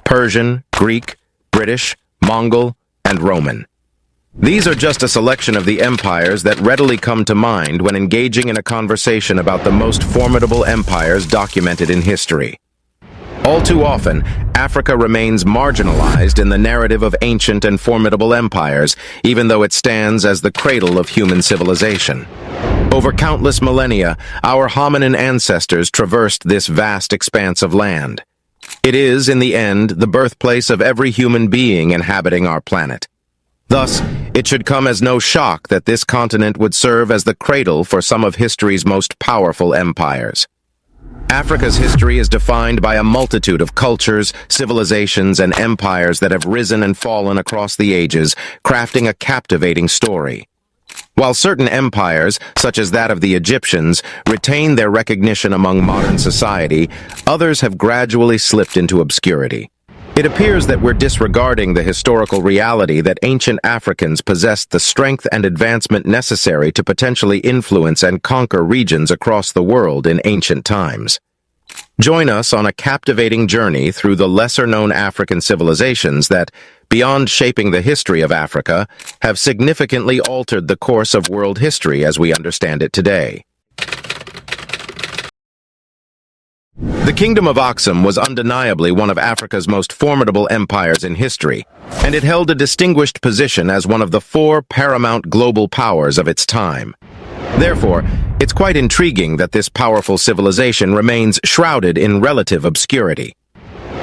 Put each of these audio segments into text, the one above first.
Persian, Greek, British, Mongol, and Roman. These are just a selection of the empires that readily come to mind when engaging in a conversation about the most formidable empires documented in history. All too often, Africa remains marginalized in the narrative of ancient and formidable empires, even though it stands as the cradle of human civilization. Over countless millennia, our hominin ancestors traversed this vast expanse of land. It is, in the end, the birthplace of every human being inhabiting our planet. Thus, it should come as no shock that this continent would serve as the cradle for some of history's most powerful empires. Africa's history is defined by a multitude of cultures, civilizations, and empires that have risen and fallen across the ages, crafting a captivating story. While certain empires, such as that of the Egyptians, retain their recognition among modern society, others have gradually slipped into obscurity. It appears that we're disregarding the historical reality that ancient Africans possessed the strength and advancement necessary to potentially influence and conquer regions across the world in ancient times. Join us on a captivating journey through the lesser-known African civilizations that, beyond shaping the history of Africa, have significantly altered the course of world history as we understand it today. The Kingdom of Axum was undeniably one of Africa's most formidable empires in history, and it held a distinguished position as one of the four paramount global powers of its time. Therefore, it's quite intriguing that this powerful civilization remains shrouded in relative obscurity.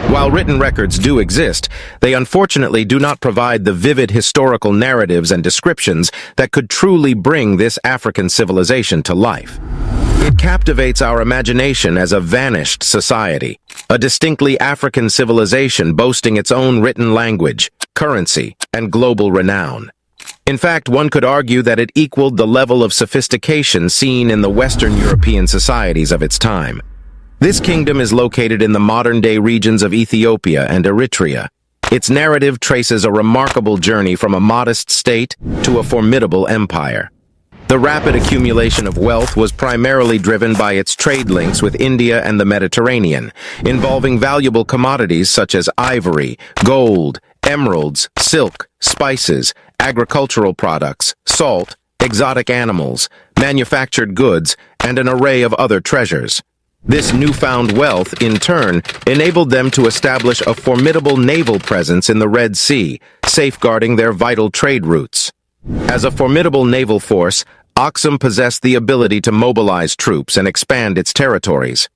While written records do exist, they unfortunately do not provide the vivid historical narratives and descriptions that could truly bring this African civilization to life. It captivates our imagination as a vanished society, a distinctly African civilization boasting its own written language, currency, and global renown. In fact, one could argue that it equaled the level of sophistication seen in the Western European societies of its time. This kingdom is located in the modern-day regions of Ethiopia and Eritrea. Its narrative traces a remarkable journey from a modest state to a formidable empire. The rapid accumulation of wealth was primarily driven by its trade links with India and the Mediterranean, involving valuable commodities such as ivory, gold, emeralds, silk, spices, agricultural products, salt, exotic animals, manufactured goods, and an array of other treasures. This newfound wealth, in turn, enabled them to establish a formidable naval presence in the Red Sea, safeguarding their vital trade routes. As a formidable naval force, Axum possessed the ability to mobilize troops and expand its territories.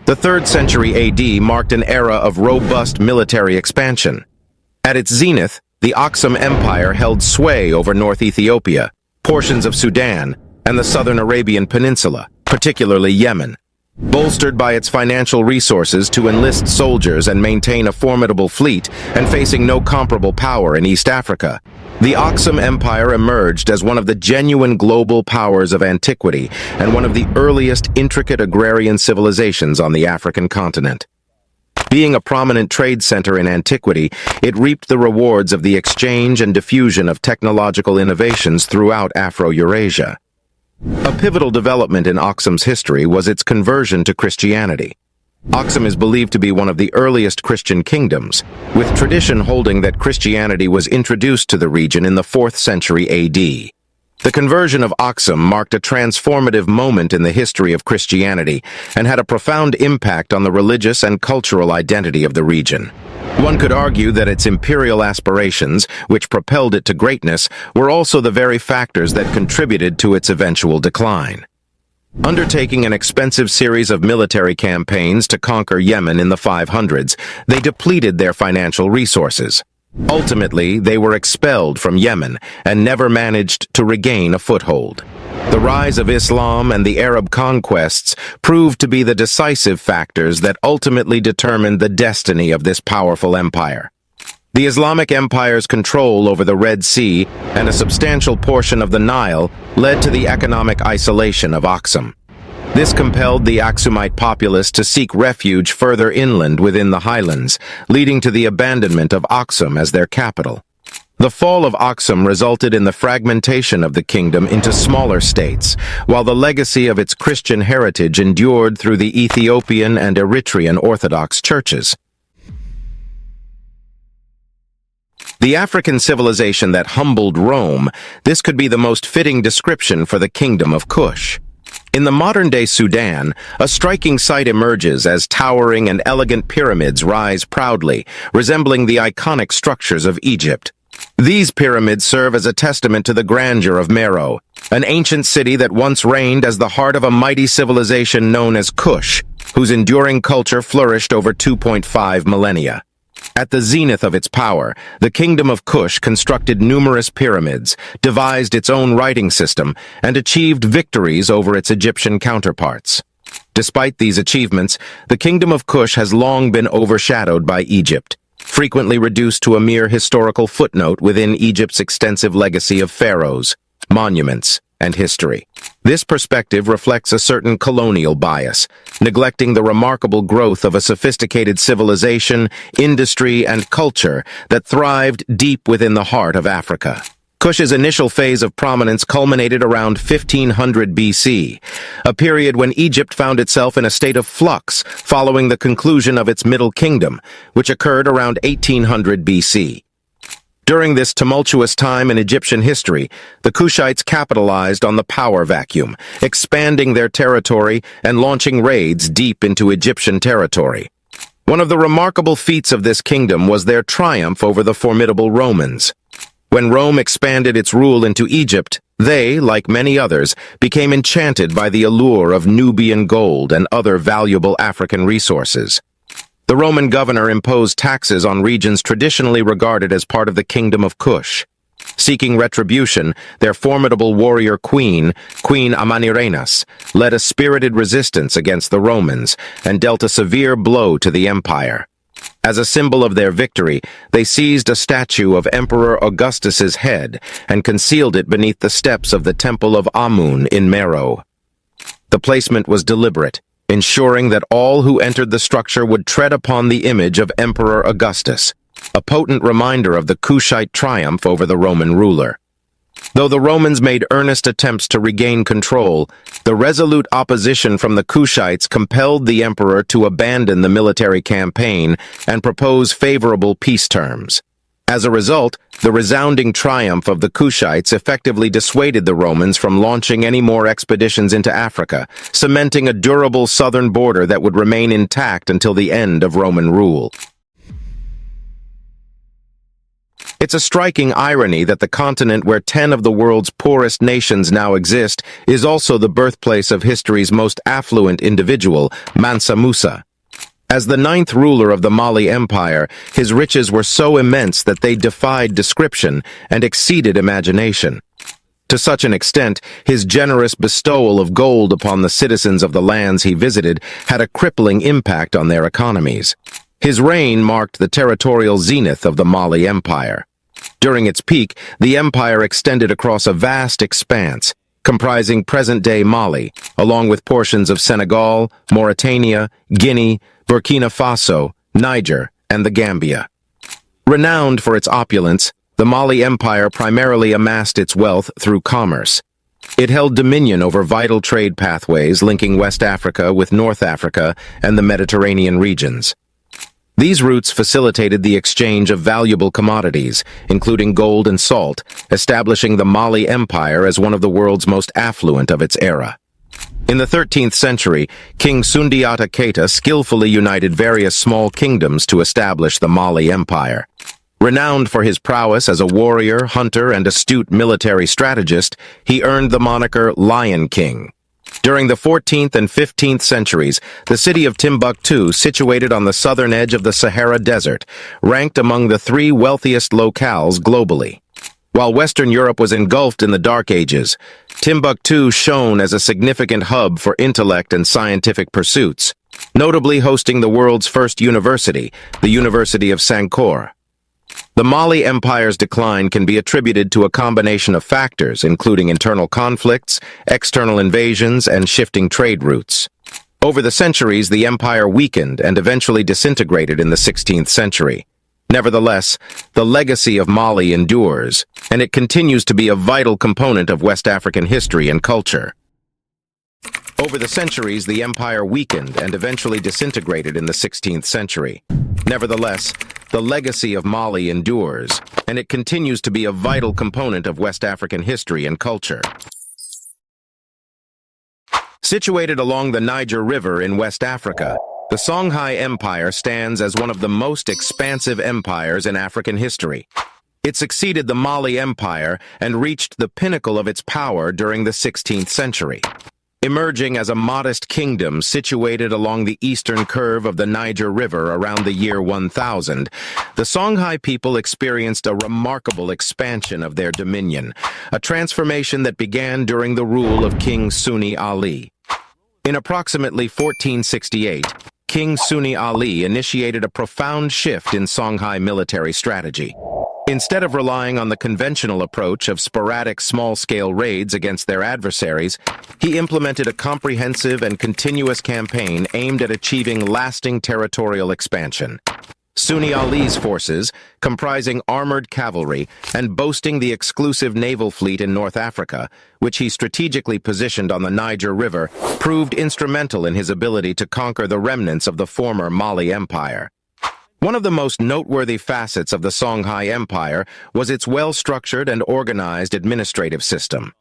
The 3rd century AD marked an era of robust military expansion. At its zenith, the Axum Empire held sway over North Ethiopia, portions of Sudan, and the southern Arabian Peninsula, particularly Yemen. Bolstered by its financial resources to enlist soldiers and maintain a formidable fleet, and facing no comparable power in East Africa, the Axum Empire emerged as one of the genuine global powers of antiquity and one of the earliest intricate agrarian civilizations on the African continent. Being a prominent trade center in antiquity, it reaped the rewards of the exchange and diffusion of technological innovations throughout Afro-Eurasia. A pivotal development in Axum's history was its conversion to Christianity. Axum is believed to be one of the earliest Christian kingdoms, with tradition holding that Christianity was introduced to the region in the 4th century AD. The conversion of Axum marked a transformative moment in the history of Christianity and had a profound impact on the religious and cultural identity of the region. One could argue that its imperial aspirations, which propelled it to greatness, were also the very factors that contributed to its eventual decline. Undertaking an expensive series of military campaigns to conquer Yemen in the 500s, they depleted their financial resources. Ultimately, they were expelled from Yemen and never managed to regain a foothold. The rise of Islam and the Arab conquests proved to be the decisive factors that ultimately determined the destiny of this powerful empire. The Islamic Empire's control over the Red Sea and a substantial portion of the Nile led to the economic isolation of Axum. This compelled the Axumite populace to seek refuge further inland within the highlands, leading to the abandonment of Axum as their capital. The fall of Axum resulted in the fragmentation of the kingdom into smaller states, while the legacy of its Christian heritage endured through the Ethiopian and Eritrean Orthodox churches. The African civilization that humbled Rome, this could be the most fitting description for the kingdom of Kush. In the modern-day Sudan, a striking sight emerges as towering and elegant pyramids rise proudly, resembling the iconic structures of Egypt. These pyramids serve as a testament to the grandeur of Meroe, an ancient city that once reigned as the heart of a mighty civilization known as Kush, whose enduring culture flourished over 2.5 millennia. At the zenith of its power, the kingdom of Kush constructed numerous pyramids, devised its own writing system, and achieved victories over its Egyptian counterparts. Despite these achievements, the kingdom of Kush has long been overshadowed by Egypt, frequently reduced to a mere historical footnote within Egypt's extensive legacy of pharaohs, monuments, and history. This perspective reflects a certain colonial bias, neglecting the remarkable growth of a sophisticated civilization, industry, and culture that thrived deep within the heart of Africa. Kush's initial phase of prominence culminated around 1500 BC, a period when Egypt found itself in a state of flux following the conclusion of its Middle Kingdom, which occurred around 1800 BC. During this tumultuous time in Egyptian history, the Kushites capitalized on the power vacuum, expanding their territory and launching raids deep into Egyptian territory. One of the remarkable feats of this kingdom was their triumph over the formidable Romans. When Rome expanded its rule into Egypt, they, like many others, became enchanted by the allure of Nubian gold and other valuable African resources. The Roman governor imposed taxes on regions traditionally regarded as part of the kingdom of Kush. Seeking retribution, their formidable warrior Queen Amanirenas, led a spirited resistance against the Romans and dealt a severe blow to the empire. As a symbol of their victory, they seized a statue of Emperor Augustus's head and concealed it beneath the steps of the Temple of Amun in Meroe. The placement was deliberate, ensuring that all who entered the structure would tread upon the image of Emperor Augustus, a potent reminder of the Kushite triumph over the Roman ruler. Though the Romans made earnest attempts to regain control, the resolute opposition from the Kushites compelled the emperor to abandon the military campaign and propose favorable peace terms. As a result, the resounding triumph of the Kushites effectively dissuaded the Romans from launching any more expeditions into Africa, cementing a durable southern border that would remain intact until the end of Roman rule. It's a striking irony that the continent where 10 of the world's poorest nations now exist is also the birthplace of history's most affluent individual, Mansa Musa. As the ninth ruler of the Mali Empire, his riches were so immense that they defied description and exceeded imagination. To such an extent, his generous bestowal of gold upon the citizens of the lands he visited had a crippling impact on their economies. His reign marked the territorial zenith of the Mali Empire. During its peak, the empire extended across a vast expanse, comprising present-day Mali, along with portions of Senegal, Mauritania, Guinea, Burkina Faso, Niger, and the Gambia. Renowned for its opulence, the Mali Empire primarily amassed its wealth through commerce. It held dominion over vital trade pathways linking West Africa with North Africa and the Mediterranean regions. These routes facilitated the exchange of valuable commodities, including gold and salt, establishing the Mali Empire as one of the world's most affluent of its era. In the 13th century, King Sundiata Keita skillfully united various small kingdoms to establish the Mali Empire. Renowned for his prowess as a warrior, hunter, and astute military strategist, he earned the moniker Lion King. During the 14th and 15th centuries, the city of Timbuktu, situated on the southern edge of the Sahara Desert, ranked among the 3 wealthiest locales globally. While Western Europe was engulfed in the Dark Ages, Timbuktu shone as a significant hub for intellect and scientific pursuits, notably hosting the world's first university, the University of Sankore. The Mali Empire's decline can be attributed to a combination of factors, including internal conflicts, external invasions, and shifting trade routes. Over the centuries, the empire weakened and eventually disintegrated in the 16th century. Nevertheless, the legacy of Mali endures, and it continues to be a vital component of West African history and culture. Over the centuries, the empire weakened and eventually disintegrated in the 16th century. Nevertheless, the legacy of Mali endures, and it continues to be a vital component of West African history and culture. Situated along the Niger River in West Africa, the Songhai Empire stands as one of the most expansive empires in African history. It succeeded the Mali Empire and reached the pinnacle of its power during the 16th century. Emerging as a modest kingdom situated along the eastern curve of the Niger River around the year 1000, the Songhai people experienced a remarkable expansion of their dominion, a transformation that began during the rule of King Sunni Ali. In approximately 1468, King Sunni Ali initiated a profound shift in Songhai military strategy. Instead of relying on the conventional approach of sporadic small-scale raids against their adversaries, he implemented a comprehensive and continuous campaign aimed at achieving lasting territorial expansion. Sunni Ali's forces, comprising armored cavalry and boasting the exclusive naval fleet in North Africa, which he strategically positioned on the Niger River, proved instrumental in his ability to conquer the remnants of the former Mali Empire. One of the most noteworthy facets of the Songhai Empire was its well-structured and organized administrative system.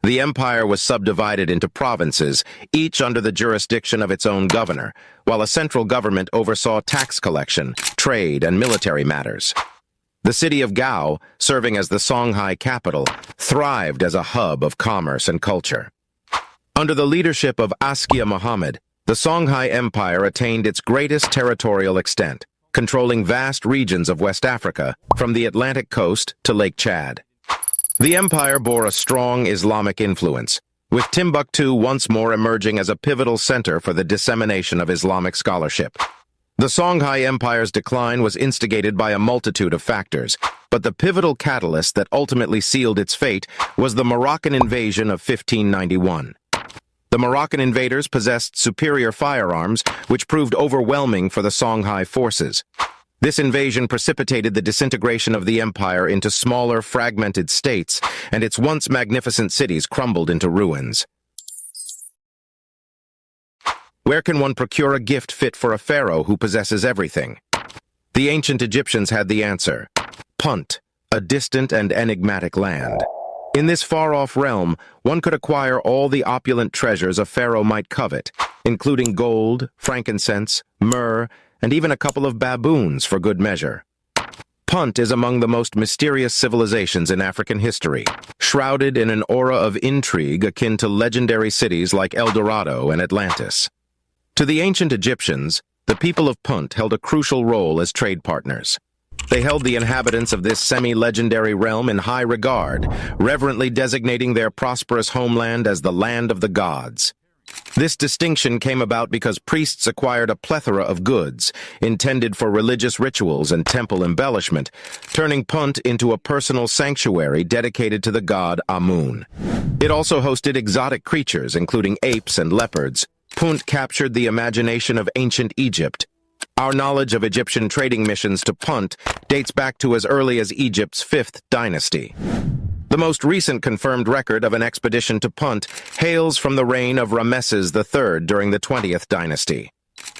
The empire was subdivided into provinces, each under the jurisdiction of its own governor, while a central government oversaw tax collection, trade, and military matters. The city of Gao, serving as the Songhai capital, thrived as a hub of commerce and culture. Under the leadership of Askia Muhammad, the Songhai Empire attained its greatest territorial extent, controlling vast regions of West Africa, from the Atlantic coast to Lake Chad. The empire bore a strong Islamic influence, with Timbuktu once more emerging as a pivotal center for the dissemination of Islamic scholarship. The Songhai Empire's decline was instigated by a multitude of factors, but the pivotal catalyst that ultimately sealed its fate was the Moroccan invasion of 1591. The Moroccan invaders possessed superior firearms, which proved overwhelming for the Songhai forces. This invasion precipitated the disintegration of the empire into smaller, fragmented states, and its once magnificent cities crumbled into ruins. Where can one procure a gift fit for a pharaoh who possesses everything? The ancient Egyptians had the answer: Punt, a distant and enigmatic land. In this far-off realm, one could acquire all the opulent treasures a pharaoh might covet, including gold, frankincense, myrrh, and even a couple of baboons for good measure. Punt is among the most mysterious civilizations in African history, shrouded in an aura of intrigue akin to legendary cities like El Dorado and Atlantis. To the ancient Egyptians, the people of Punt held a crucial role as trade partners. They held the inhabitants of this semi-legendary realm in high regard, reverently designating their prosperous homeland as the land of the gods. This distinction came about because priests acquired a plethora of goods, intended for religious rituals and temple embellishment, turning Punt into a personal sanctuary dedicated to the god Amun. It also hosted exotic creatures, including apes and leopards. Punt captured the imagination of ancient Egypt. Our knowledge of Egyptian trading missions to Punt dates back to as early as Egypt's 5th dynasty. The most recent confirmed record of an expedition to Punt hails from the reign of Ramesses III during the 20th dynasty.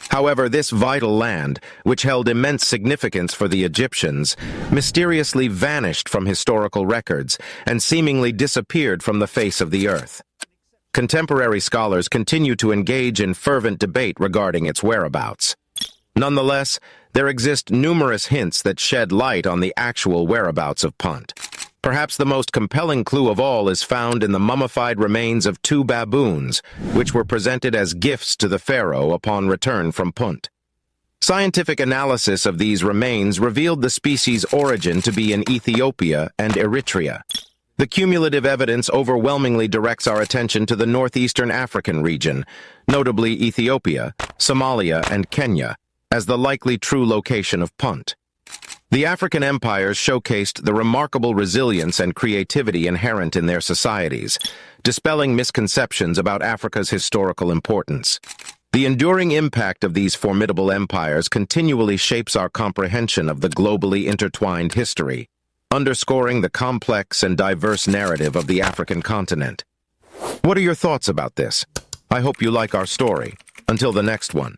However, this vital land, which held immense significance for the Egyptians, mysteriously vanished from historical records and seemingly disappeared from the face of the earth. Contemporary scholars continue to engage in fervent debate regarding its whereabouts. Nonetheless, there exist numerous hints that shed light on the actual whereabouts of Punt. Perhaps the most compelling clue of all is found in the mummified remains of 2 baboons, which were presented as gifts to the pharaoh upon return from Punt. Scientific analysis of these remains revealed the species' origin to be in Ethiopia and Eritrea. The cumulative evidence overwhelmingly directs our attention to the northeastern African region, notably Ethiopia, Somalia, and Kenya, as the likely true location of Punt. The African empires showcased the remarkable resilience and creativity inherent in their societies, dispelling misconceptions about Africa's historical importance. The enduring impact of these formidable empires continually shapes our comprehension of the globally intertwined history, underscoring the complex and diverse narrative of the African continent. What are your thoughts about this? I hope you like our story. Until the next one.